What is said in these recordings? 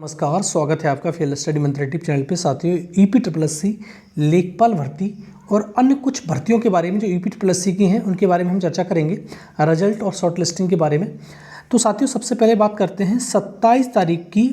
नमस्कार, स्वागत है आपका फील्ड स्टडी मंत्र यूट्यूब चैनल पे। साथियों, ईपीएससी लेखपाल भर्ती और अन्य कुछ भर्तियों के बारे में जो ईपीएससी की हैं उनके बारे में हम चर्चा करेंगे, रिजल्ट और शॉर्ट लिस्टिंग के बारे में। तो साथियों, सबसे पहले बात करते हैं 27 तारीख की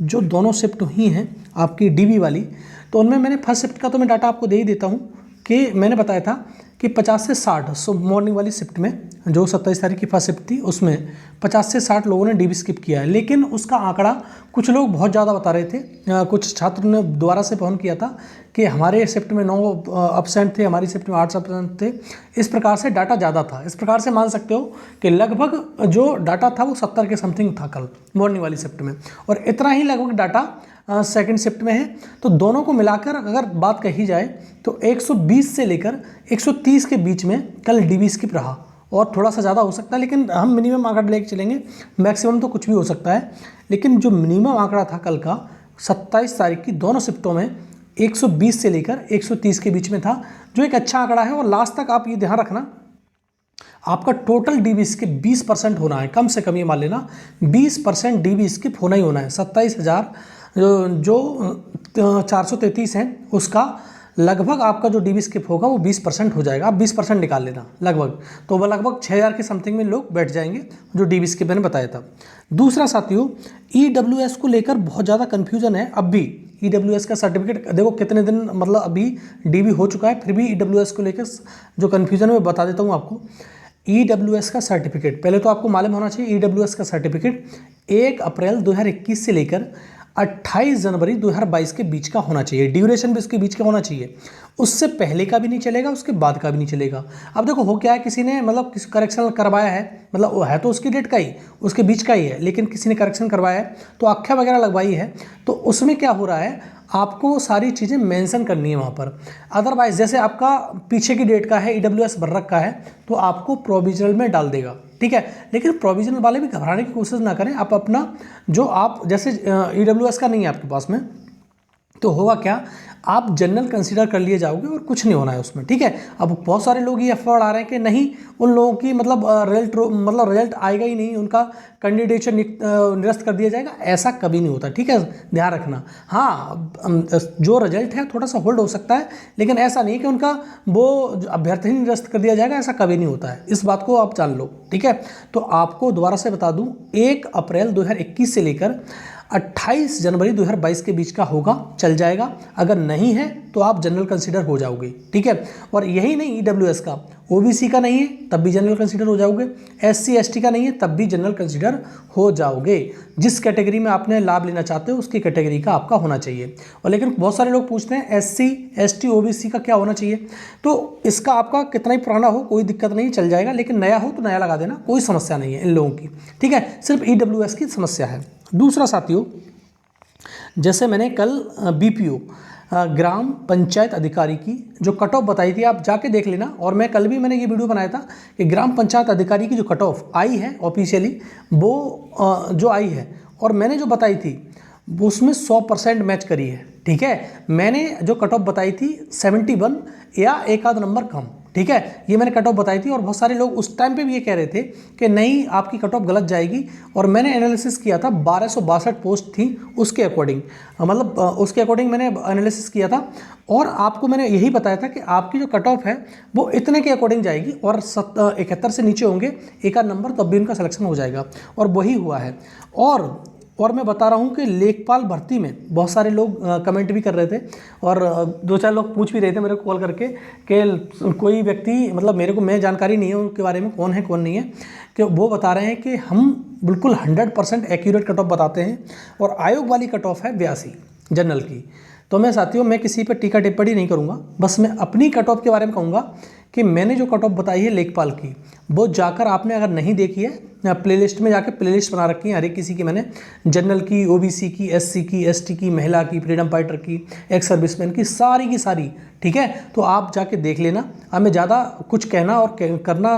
जो दोनों शिफ्ट हुई हैं आपकी डीबी वाली। तो उनमें मैंने फर्स्ट शिफ्ट का तो मैं डाटा आपको दे ही देता हूँ कि मैंने बताया था कि 50 से 60 मॉर्निंग वाली शिफ्ट में जो 27 तारीख की फर्स्ट शिफ्ट थी उसमें 50 से 60 लोगों ने डीबी स्किप किया है। लेकिन उसका आंकड़ा कुछ लोग बहुत ज़्यादा बता रहे थे। कुछ छात्रों ने दोबारा से फोन किया था कि हमारे शिफ्ट में 9 अपसेंट थे, हमारी शिफ्ट में 8 अपसेंट थे। इस प्रकार से डाटा ज़्यादा था। इस प्रकार से मान सकते हो कि लगभग जो डाटा था वो 70 के समथिंग था कल मॉर्निंग वाली शिफ्ट में, और इतना ही लगभग डाटा सेकंड शिफ्ट में है। तो दोनों को मिलाकर अगर बात कही जाए तो 120 से लेकर 130 के बीच में कल डीबी स्किप रहा, और थोड़ा सा ज़्यादा हो सकता है, लेकिन हम मिनिमम आंकड़ा लेके चलेंगे। मैक्सिमम तो कुछ भी हो सकता है, लेकिन जो मिनिमम आंकड़ा था कल का 27 तारीख की दोनों शिफ्टों में 120 से लेकर 130 के बीच में था, जो एक अच्छा आंकड़ा है। और लास्ट तक आप ये ध्यान रखना, आपका टोटल डीबी स्किप 20% होना है, कम से कम ये मान लेना 20% डीबी स्किप होना ही होना है। 27,000 जो 433 है उसका लगभग आपका जो डीबी स्किप होगा वो 20% हो जाएगा। आप 20% निकाल लेना लगभग, तो वह लगभग 6,000 के समथिंग में लोग बैठ जाएंगे जो डीबी स्किप मैंने बताया था। दूसरा साथियों, ईडब्ल्यूएस को लेकर बहुत ज़्यादा कन्फ्यूजन है। अब भी ईडब्ल्यूएस का सर्टिफिकेट देखो कितने दिन मतलब अभी डीबी हो चुका है, फिर भी ईडब्ल्यूएस को लेकर जो कन्फ्यूजन है मैं बता देता हूँ आपको। ईडब्ल्यूएस का सर्टिफिकेट पहले तो आपको मालूम होना चाहिए, ईडब्ल्यूएस का सर्टिफिकेट 1 अप्रैल 2021 से लेकर 28 जनवरी 2022 के बीच का होना चाहिए। ड्यूरेशन भी इसके बीच का होना चाहिए, उससे पहले का भी नहीं चलेगा, उसके बाद का भी नहीं चलेगा। अब देखो हो क्या है, किसी ने मतलब किसी करेक्शन करवाया है, मतलब वो है तो उसकी डेट का ही, उसके बीच का ही है, लेकिन किसी ने करेक्शन करवाया है तो आख्या वगैरह लगवाई है, तो उसमें क्या हो रहा है, आपको सारी चीज़ें मेंशन करनी है वहाँ पर। अदरवाइज जैसे आपका पीछे की डेट का है, ईडब्ल्यूएस भर रखा है, तो आपको प्रोविजनल में डाल देगा, ठीक है। लेकिन प्रोविजनल वाले भी घबराने की कोशिश ना करें। आप अपना जो आप जैसे ईडब्ल्यूएस का नहीं है आपके पास में, तो होगा क्या, आप जनरल कंसीडर कर लिए जाओगे और कुछ नहीं होना है उसमें, ठीक है। अब बहुत सारे लोग ये अफवाह आ रहे हैं कि नहीं उन लोगों की मतलब रिजल्ट आएगा ही नहीं, उनका कैंडिडेट निरस्त कर दिया जाएगा। ऐसा कभी नहीं होता, ठीक है, ध्यान रखना। हाँ, जो रिजल्ट है थोड़ा सा होल्ड हो सकता है, लेकिन ऐसा नहीं कि उनका वो अभ्यर्थी निरस्त कर दिया जाएगा, ऐसा कभी नहीं होता है। इस बात को आप जान लो, ठीक है। तो आपको दोबारा से बता दूं, 1 अप्रैल 2021 से लेकर 28 जनवरी 2022 के बीच का होगा, चल जाएगा। अगर नहीं है तो आप जनरल कंसीडर हो जाओगे, ठीक है। और यही नहीं, ईडब्ल्यूएस का ओबीसी का नहीं है तब भी जनरल कंसीडर हो जाओगे, एससी एसटी का नहीं है तब भी जनरल कंसीडर हो जाओगे। जिस कैटेगरी में आपने लाभ लेना चाहते हो उसकी कैटेगरी का आपका होना चाहिए। और लेकिन बहुत सारे लोग पूछते हैं एससी एसटी ओबीसी का क्या होना चाहिए, तो इसका आपका कितना ही पुराना हो कोई दिक्कत नहीं, चल जाएगा। लेकिन नया हो तो नया लगा देना, कोई समस्या नहीं है इन लोगों की, ठीक है। सिर्फ ईडब्ल्यूएस की समस्या है। दूसरा साथियों, जैसे मैंने कल बीपीओ ग्राम पंचायत अधिकारी की जो कट ऑफ बताई थी, आप जाके देख लेना। और मैं कल भी मैंने ये वीडियो बनाया था कि ग्राम पंचायत अधिकारी की जो कट ऑफ आई है ऑफिशियली, वो जो आई है और मैंने जो बताई थी उसमें 100% मैच करी है, ठीक है। मैंने जो कट ऑफ बताई थी 71 या एक आध नंबर कम, ठीक है, ये मैंने कट ऑफ बताई थी। और बहुत सारे लोग उस टाइम पे भी ये कह रहे थे कि नहीं आपकी कट ऑफ गलत जाएगी, और मैंने एनालिसिस किया था 1262 पोस्ट थी उसके अकॉर्डिंग, मतलब उसके अकॉर्डिंग मैंने एनालिसिस किया था, और आपको मैंने यही बताया था कि आपकी जो कट ऑफ है वो इतने के अकॉर्डिंग जाएगी, और 71 से नीचे होंगे एक आध नंबर तब भी उनका सिलेक्शन हो जाएगा, और वही हुआ है। और मैं बता रहा हूँ कि लेखपाल भर्ती में बहुत सारे लोग कमेंट भी कर रहे थे, और 2-4 लोग पूछ भी रहे थे मेरे को कॉल करके कि कोई व्यक्ति, मतलब मेरे को मैं जानकारी नहीं है उनके बारे में कौन है कौन नहीं है, कि वो बता रहे हैं कि हम बिल्कुल 100% एक्यूरेट कट ऑफ बताते हैं, और आयोग वाली कट ऑफ है 82 जनरल की। तो मैं साथियों, मैं किसी पर टीका टिप्पणी नहीं करूँगा, बस मैं अपनी कट ऑफ के बारे में कहूँगा कि मैंने जो कट ऑफ बताई है लेखपाल की, वो जाकर आपने अगर नहीं देखी है, प्लेलिस्ट में जाकर प्लेलिस्ट बना रखी है हर एक किसी की मैंने, जनरल की, ओबीसी की, एससी की, एसटी की, महिला की, फ्रीडम फाइटर की, एक्स सर्विसमैन की सारी, ठीक है। तो आप जाके देख लेना। अब मैं ज़्यादा कुछ कहना और करना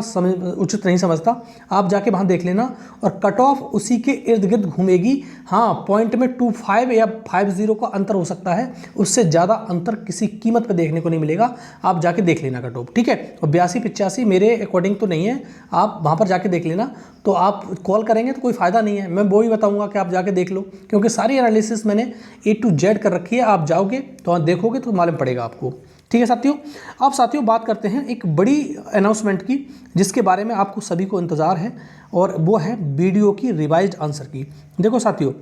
उचित नहीं समझता, आप जाके वहाँ देख लेना, और कट ऑफ उसी के इर्द गिर्द घूमेगी। हाँ, पॉइंट में 25 या 50 का अंतर हो सकता है, उससे ज़्यादा अंतर किसी कीमत पर देखने को नहीं मिलेगा। आप जाके देख लेना कट ऑफ, ठीक है। और 82-85 मेरे अकॉर्डिंग तो नहीं है, आप वहाँ पर जाके देख लेना। तो आप कॉल करेंगे तो कोई फ़ायदा नहीं है, मैं वो ही बताऊँगा कि आप जाके देख लो, क्योंकि सारी एनालिसिस मैंने A to Z कर रखी है। आप जाओगे तो देखोगे तो मालूम पड़ेगा आपको। ठीक है साथियों, अब साथियों बात करते हैं एक बड़ी अनाउंसमेंट की, जिसके बारे में आपको सभी को इंतज़ार है, और वो है वीडियो की रिवाइज्ड आंसर की। देखो साथियों,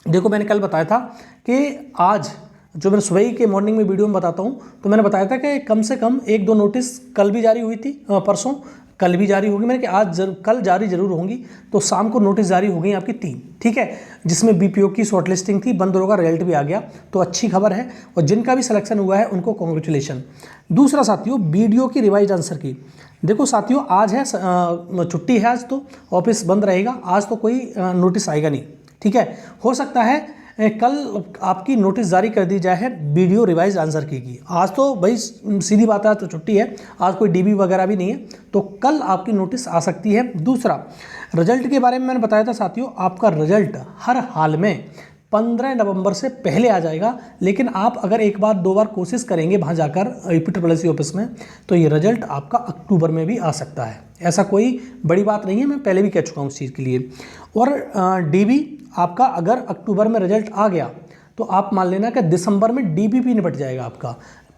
देखो मैंने कल बताया था कि आज जो मैंने सुबह के मॉर्निंग में वीडियो में बताता हूँ, तो मैंने बताया था कि कम से कम 1-2 नोटिस कल भी जारी हुई थी, परसों कल भी जारी होगी, मैंने कि आज कल जारी जरूर होंगी। तो शाम को नोटिस जारी हो गई आपकी 3, ठीक है, जिसमें बीपीओ की शॉर्ट लिस्टिंग थी, बंद होगा, रिजल्ट भी आ गया, तो अच्छी खबर है, और जिनका भी सिलेक्शन हुआ है उनको कॉन्ग्रेचुलेशन। दूसरा साथियों, वीडियो की रिवाइज आंसर की। देखो साथियों, आज है छुट्टी है, आज तो ऑफिस बंद रहेगा, आज तो कोई नोटिस आएगा नहीं, ठीक है। हो सकता है कल आपकी नोटिस जारी कर दी जाए है वीडियो रिवाइज आंसर की। आज तो भाई सीधी बात है, तो छुट्टी है, आज कोई डीबी वगैरह भी नहीं है, तो कल आपकी नोटिस आ सकती है। दूसरा, रिजल्ट के बारे में मैंने बताया था साथियों, आपका रिजल्ट हर हाल में 15 नवंबर से पहले आ जाएगा, लेकिन आप अगर एक बार 2 बार कोशिश करेंगे वहाँ जाकर EPSS ऑफिस में, तो ये रिजल्ट आपका अक्टूबर में भी आ सकता है। ऐसा कोई बड़ी बात नहीं है, मैं पहले भी कह चुका हूँ उस चीज़ के लिए। और डीबी आपका अगर अक्टूबर में रिजल्ट आ गया, तो आप मान लेना कि दिसंबर में डीबी भी निपट जाएगा आपका।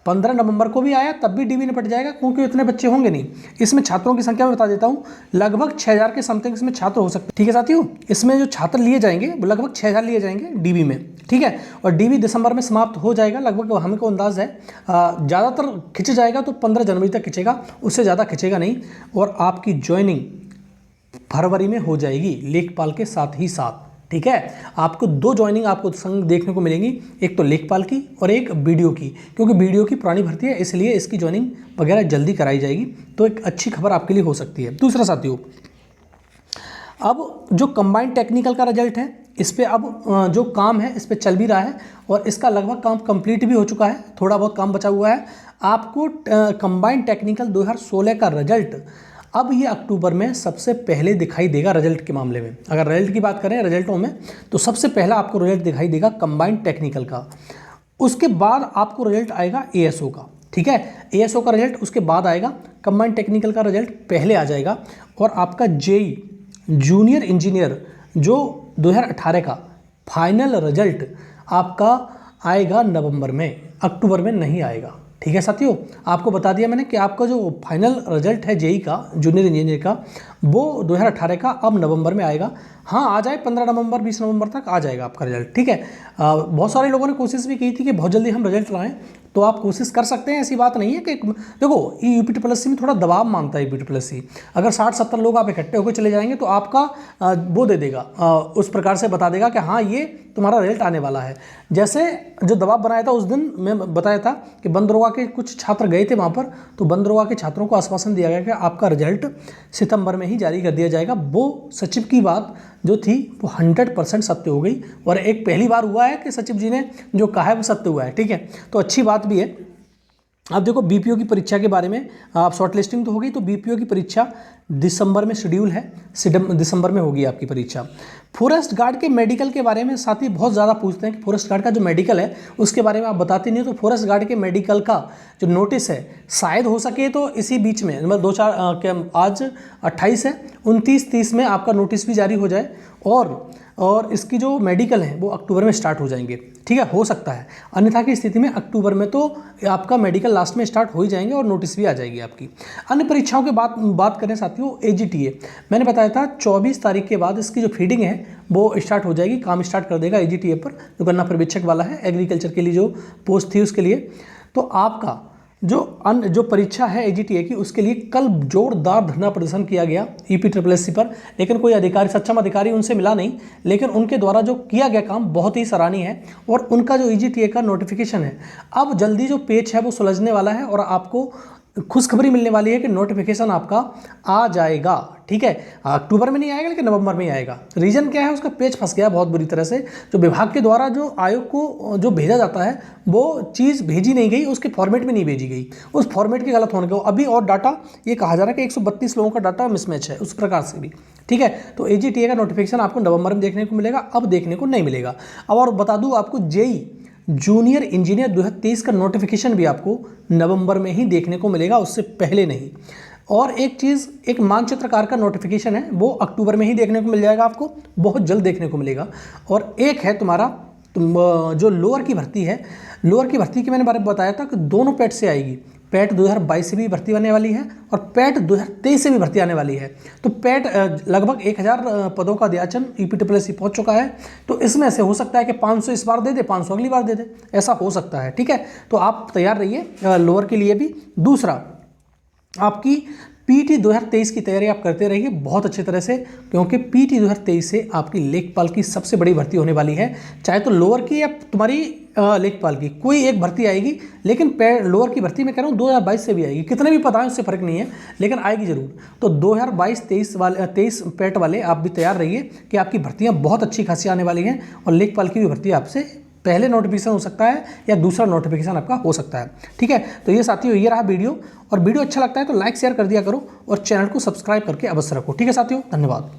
15 नवंबर को भी आया तब भी डीबी निपट जाएगा, क्योंकि इतने बच्चे होंगे नहीं। इसमें छात्रों की संख्या मैं बता देता हूँ, लगभग 6000 के समथिंग इसमें छात्र हो सकते हैं, ठीक है साथियों। इसमें जो छात्र लिए जाएंगे वो लगभग 6000 लिए जाएंगे डीबी में, ठीक है। और डीबी दिसंबर में समाप्त हो जाएगा लगभग, हमें को अंदाज है ज़्यादातर खिंच जाएगा तो 15 जनवरी तक खिंचेगा, उससे ज़्यादा खिंचेगा नहीं। और आपकी ज्वाइनिंग फरवरी में हो जाएगी लेखपाल के साथ ही साथ, ठीक है। आपको 2 ज्वाइनिंग आपको संग देखने को मिलेंगी, एक तो लेखपाल की और एक बीडीओ की, क्योंकि बीडीओ की पुरानी भर्ती है, इसलिए इसकी ज्वाइनिंग वगैरह जल्दी कराई जाएगी, तो एक अच्छी खबर आपके लिए हो सकती है। दूसरा साथियों, अब जो कंबाइंड टेक्निकल का रिजल्ट है, इस पर अब जो काम है इस पर चल भी रहा है, और इसका लगभग काम कंप्लीट भी हो चुका है, थोड़ा बहुत काम बचा हुआ है। आपको कंबाइंड टेक्निकल 2016 का रिजल्ट अब ये अक्टूबर में सबसे पहले दिखाई देगा। रिजल्ट के मामले में अगर रिजल्ट की बात करें रिजल्टों में, तो सबसे पहला आपको रिजल्ट दिखाई देगा कंबाइंड टेक्निकल का। उसके बाद आपको रिजल्ट आएगा एएसओ का, ठीक है। एएसओ का रिजल्ट उसके बाद आएगा, कंबाइंड टेक्निकल का रिजल्ट पहले आ जाएगा। और आपका जेई जूनियर इंजीनियर जो 2018 का फाइनल रिजल्ट आपका आएगा नवंबर में, अक्टूबर में नहीं आएगा, ठीक है साथियों। आपको बता दिया मैंने कि आपका जो फाइनल रिजल्ट है जेई का जूनियर इंजीनियर का, वो 2018 का अब नवंबर में आएगा। हाँ, आ जाए 15 नवंबर 20 नवंबर तक आ जाएगा आपका रिजल्ट, ठीक है। बहुत सारे लोगों ने कोशिश भी की थी कि बहुत जल्दी हम रिजल्ट लाएं, तो आप कोशिश कर सकते हैं, ऐसी बात नहीं है कि देखो EPSS में थोड़ा दबाव मांगता है EPSS। अगर 60-70 लोग आप इकट्ठे होकर चले जाएंगे तो आपका वो दे देगा, उस प्रकार से बता देगा कि हाँ ये तुम्हारा रिजल्ट आने वाला है। जैसे जो दबाव बनाया था उस दिन मैं बताया था कि बंदरोगा के कुछ छात्र गए थे वहाँ पर, तो बंदरोगा के छात्रों को आश्वासन दिया गया कि आपका रिजल्ट सितंबर में ही जारी कर दिया जाएगा। वो सचिव की बात जो थी वो 100% सत्य हो गई, और एक पहली बार हुआ है कि सचिव जी ने जो कहा है वो सत्य हुआ है, ठीक है, तो अच्छी बात भी है। अब देखो बीपीओ की परीक्षा के बारे में, आप शॉर्ट लिस्टिंग तो हो गई, तो बीपीओ की परीक्षा दिसंबर में शेड्यूल है, दिसंबर में होगी आपकी परीक्षा। फॉरेस्ट गार्ड के मेडिकल के बारे में साथी बहुत ज़्यादा पूछते हैं कि फॉरेस्ट गार्ड का जो मेडिकल है उसके बारे में आप बताते नहीं हो। तो फॉरेस्ट गार्ड के मेडिकल का जो नोटिस है शायद हो सके तो इसी बीच में, मतलब 2-4 आज 28 है, 29-30 में आपका नोटिस भी जारी हो जाए, और इसकी जो मेडिकल है वो अक्टूबर में स्टार्ट हो जाएंगे, ठीक है, हो सकता है। अन्यथा की स्थिति में अक्टूबर में तो आपका मेडिकल लास्ट में स्टार्ट हो ही जाएंगे और नोटिस भी आ जाएगी आपकी। अन्य परीक्षाओं की बात करें साथियों, AGTA मैंने बताया था 24 तारीख के बाद इसकी जो फीडिंग है वो स्टार्ट हो जाएगी, काम स्टार्ट कर देगा AGTA पर, जो गन्ना पर्यवेक्षक वाला है, एग्रीकल्चर के लिए जो पोस्ट थी उसके लिए। तो आपका जो परीक्षा है AGTA की, उसके लिए कल जोरदार धरना प्रदर्शन किया गया EPSS पर, लेकिन कोई अधिकारी, सक्षम अधिकारी उनसे मिला नहीं, लेकिन उनके द्वारा जो किया गया काम बहुत ही सराहनीय है। और उनका जो AGTA का नोटिफिकेशन है, अब जल्दी जो पेज है वो सुलझने वाला है, और आपको खुशखबरी मिलने वाली है कि नोटिफिकेशन आपका आ जाएगा, ठीक है। अक्टूबर में नहीं आएगा लेकिन नवंबर में ही आएगा। रीजन क्या है, उसका पेज फंस गया बहुत बुरी तरह से। जो विभाग के द्वारा जो आयोग को जो भेजा जाता है वो चीज़ भेजी नहीं गई, उसके फॉर्मेट में नहीं भेजी गई, उस फॉर्मेट के गलत होने को अभी, और डाटा ये कहा जा रहा है कि 132 लोगों का डाटा मिसमैच है, उस प्रकार से भी, ठीक है। तो AGTA का नोटिफिकेशन आपको नवंबर में देखने को मिलेगा, अब देखने को नहीं मिलेगा। अब और बता दूँ आपको, जेई जूनियर इंजीनियर 2023 का नोटिफिकेशन भी आपको नवंबर में ही देखने को मिलेगा, उससे पहले नहीं। और एक चीज़, एक मानचित्रकार का नोटिफिकेशन है, वो अक्टूबर में ही देखने को मिल जाएगा, आपको बहुत जल्द देखने को मिलेगा। और एक है तुम्हारा जो लोअर की भर्ती है, लोअर की भर्ती की मैंने बारे में बताया था कि दोनों पैट से आएगी। पैट 2022 से भी भर्ती आने वाली है और पैट 2023 से भी भर्ती आने वाली है। तो पैट लगभग 1000 पदों का अध्याचन EPSS पहुंच चुका है। तो इसमें से हो सकता है कि 500 इस बार दे दे, 500 अगली बार दे दे, ऐसा हो सकता है। ठीक है, तो आप तैयार रहिए लोअर के लिए भी। दूसरा, आपकी पीटी 2023 की तैयारी आप करते रहिए बहुत अच्छी तरह से, क्योंकि पीटी 2023 से आपकी लेखपाल की सबसे बड़ी भर्ती होने वाली है। चाहे तो लोअर की या तुम्हारी लेखपाल की कोई एक भर्ती आएगी, लेकिन लोअर की भर्ती मैं कह रहा हूँ 2022 से भी आएगी। कितने भी पता है उससे फर्क नहीं है, लेकिन आएगी जरूर। तो 2022-23 वाले 23 पैट वाले आप भी तैयार रहिए कि आपकी भर्तियाँ बहुत अच्छी खासी आने वाली हैं। और लेखपाल की भी भर्ती आपसे पहले नोटिफिकेशन हो सकता है या दूसरा नोटिफिकेशन आपका हो सकता है। ठीक है, तो ये साथियों, ये रहा वीडियो। और वीडियो अच्छा लगता है तो लाइक शेयर कर दिया करो और चैनल को सब्सक्राइब करके अवश्य रखो। ठीक है साथियों, धन्यवाद।